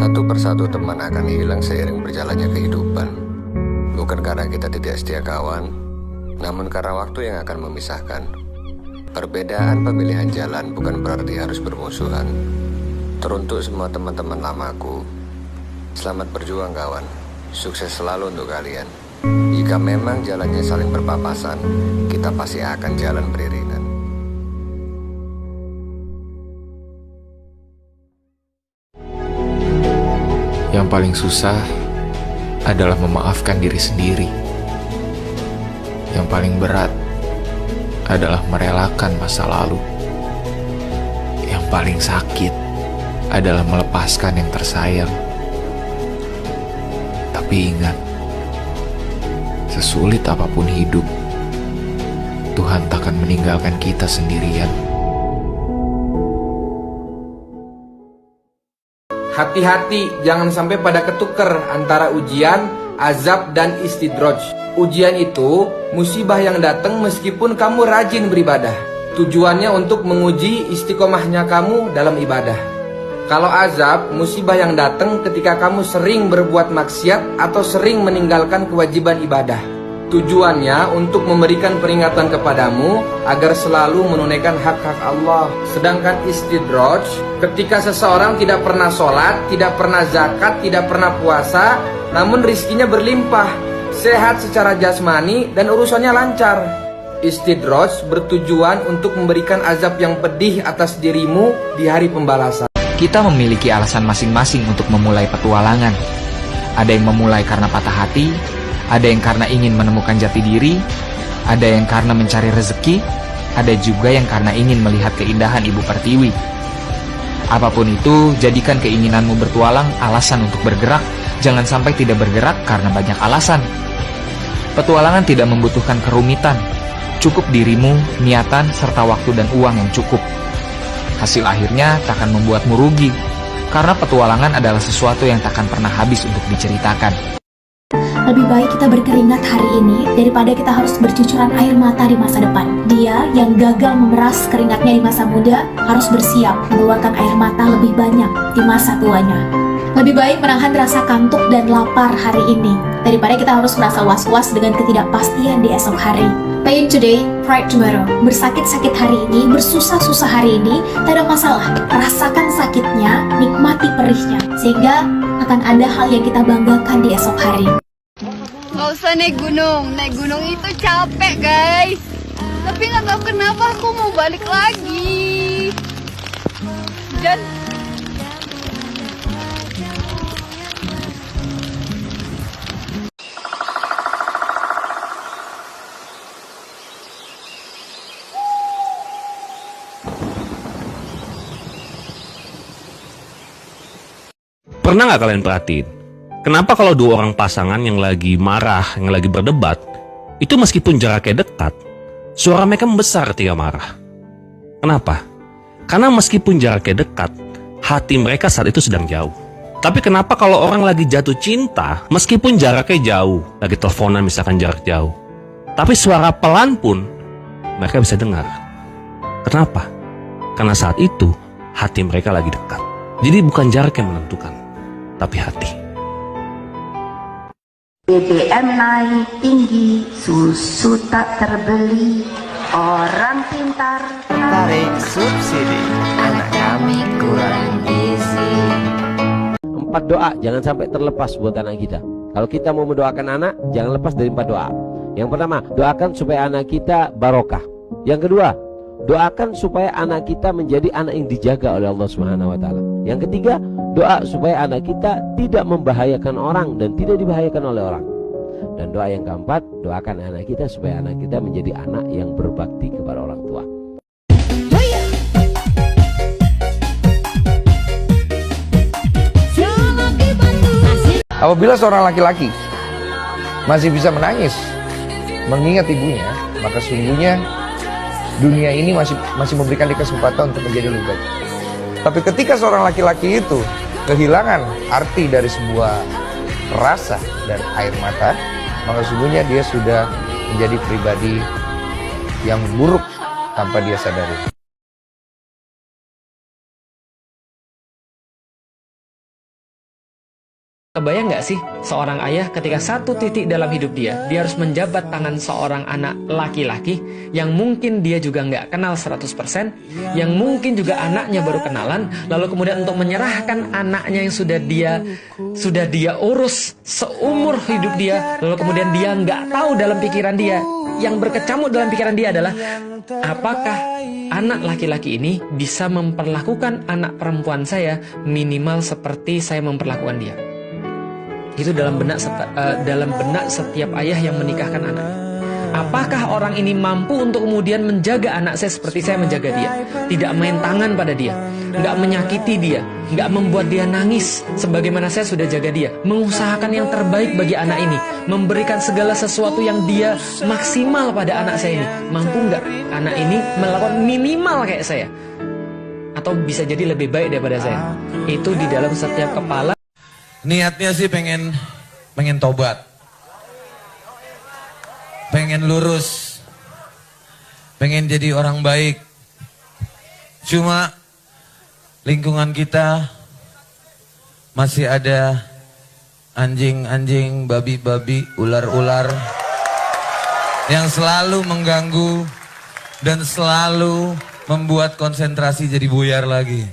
Satu persatu teman akan hilang seiring berjalannya kehidupan. Bukan karena kita tidak setia kawan, namun karena waktu yang akan memisahkan. Perbedaan pemilihan jalan bukan berarti harus bermusuhan. Teruntuk semua teman-teman lamaku, selamat berjuang kawan. Sukses selalu untuk kalian. Jika memang jalannya saling berpapasan, kita pasti akan jalan beriringan. Yang paling susah adalah memaafkan diri sendiri. Yang paling berat adalah merelakan masa lalu. Yang paling sakit adalah melepaskan yang tersayang. Tapi ingat, sesulit apapun hidup, Tuhan takkan meninggalkan kita sendirian. Hati-hati, jangan sampai pada ketuker antara ujian, azab, dan istidraj. Ujian itu musibah yang datang meskipun kamu rajin beribadah. Tujuannya untuk menguji istiqomahnya kamu dalam ibadah. Kalau azab, musibah yang datang ketika kamu sering berbuat maksiat atau sering meninggalkan kewajiban ibadah. Tujuannya untuk memberikan peringatan kepadamu agar selalu menunaikan hak-hak Allah. Sedangkan istidraj, ketika seseorang tidak pernah sholat, tidak pernah zakat, tidak pernah puasa, namun rizkinya berlimpah, sehat secara jasmani dan urusannya lancar. Istidraj bertujuan untuk memberikan azab yang pedih atas dirimu di hari pembalasan. Kita memiliki alasan masing-masing untuk memulai petualangan. Ada yang memulai karena patah hati, ada yang karena ingin menemukan jati diri, ada yang karena mencari rezeki, ada juga yang karena ingin melihat keindahan Ibu Pertiwi. Apapun itu, jadikan keinginanmu bertualang alasan untuk bergerak. Jangan sampai tidak bergerak karena banyak alasan. Petualangan tidak membutuhkan kerumitan. Cukup dirimu, niatan, serta waktu dan uang yang cukup. Hasil akhirnya takkan membuatmu rugi, karena petualangan adalah sesuatu yang takkan pernah habis untuk diceritakan. Lebih baik kita berkeringat hari ini daripada kita harus bercucuran air mata di masa depan. Dia yang gagal memeras keringatnya di masa muda harus bersiap mengeluarkan air mata lebih banyak di masa tuanya. Lebih baik menahan rasa kantuk dan lapar hari ini daripada kita harus merasa was-was dengan ketidakpastian di esok hari. Pain today, pride tomorrow. Bersakit-sakit hari ini, bersusah-susah hari ini, tak ada masalah. Rasakan sakitnya, nikmati perihnya, sehingga akan ada hal yang kita banggakan di esok hari. Gak usah naik gunung itu capek guys. Tapi gak tahu kenapa aku mau balik lagi. Dan pernah nggak kalian perhatiin? Kenapa kalau dua orang pasangan yang lagi marah, yang lagi berdebat, itu meskipun jaraknya dekat, suara mereka membesar ketika marah? Kenapa? Karena meskipun jaraknya dekat, hati mereka saat itu sedang jauh. Tapi kenapa kalau orang lagi jatuh cinta, meskipun jaraknya jauh, lagi teleponan misalkan jarak jauh, tapi suara pelan pun mereka bisa dengar? Kenapa? Karena saat itu hati mereka lagi dekat. Jadi bukan jarak yang menentukan, tapi hati. BBM naik tinggi, susu tak terbeli, orang pintar tarik subsidi, anak kami kurang gizi. 4 doa jangan sampai terlepas buat anak kita. Kalau kita mau mendoakan anak, jangan lepas dari 4 doa. Yang pertama, doakan supaya anak kita barokah. Yang kedua, doakan supaya anak kita menjadi anak yang dijaga oleh Allah Subhanahu wa taala. Yang ketiga, doa supaya anak kita tidak membahayakan orang dan tidak dibahayakan oleh orang. Dan doa yang keempat, doakan anak kita supaya anak kita menjadi anak yang berbakti kepada orang tua. Apabila seorang laki-laki masih bisa menangis mengingat ibunya, maka sungguhnya dunia ini masih memberikan dia kesempatan untuk menjadi lebih baik. Tapi ketika seorang laki-laki itu kehilangan arti dari sebuah rasa dan air mata, maka sungguhnya dia sudah menjadi pribadi yang buruk tanpa dia sadari. Kebayang nggak sih seorang ayah ketika satu titik dalam hidup dia harus menjabat tangan seorang anak laki-laki yang mungkin dia juga nggak kenal 100%, yang mungkin juga anaknya baru kenalan, lalu kemudian untuk menyerahkan anaknya yang sudah dia urus seumur hidup dia, lalu kemudian dia nggak tahu dalam pikiran dia, yang berkecamuk dalam pikiran dia adalah apakah anak laki-laki ini bisa memperlakukan anak perempuan saya minimal seperti saya memperlakukan dia. Itu dalam benak setiap ayah yang menikahkan anak. Apakah orang ini mampu untuk kemudian menjaga anak saya seperti saya menjaga dia? Tidak main tangan pada dia, nggak menyakiti dia, nggak membuat dia nangis sebagaimana saya sudah jaga dia. Mengusahakan yang terbaik bagi anak ini, memberikan segala sesuatu yang dia maksimal pada anak saya ini. Mampu nggak anak ini melakukan minimal kayak saya? Atau bisa jadi lebih baik daripada saya? Itu di dalam setiap kepala. Niatnya sih pengen tobat, pengen lurus, pengen jadi orang baik. Cuma lingkungan kita masih ada anjing-anjing, babi-babi, ular-ular yang selalu mengganggu dan selalu membuat konsentrasi jadi buyar lagi.